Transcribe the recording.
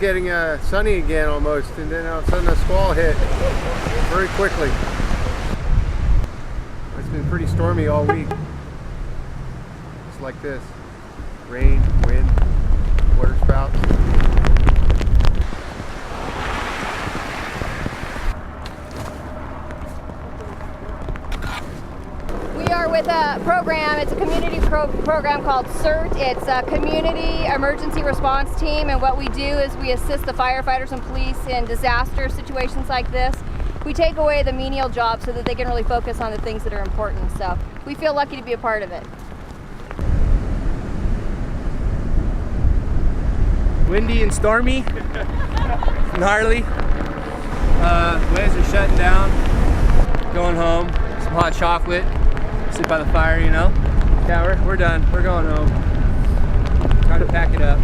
getting sunny again almost, and then all of a sudden a squall hit very quickly. It's been pretty stormy all week. Just like this. Rain, wind, water spouts. We are with a program, it's a community program called CERT. It's a community emergency response team, and what we do is we assist the firefighters and police in disaster situations like this. We take away the menial jobs so that they can really focus on the things that are important. So we feel lucky to be a part of it. Windy and stormy, gnarly. Waves are shutting down. Going home. Some hot chocolate. Sit by the fire, you know. Yeah, we're done. We're going home. Time to pack it up.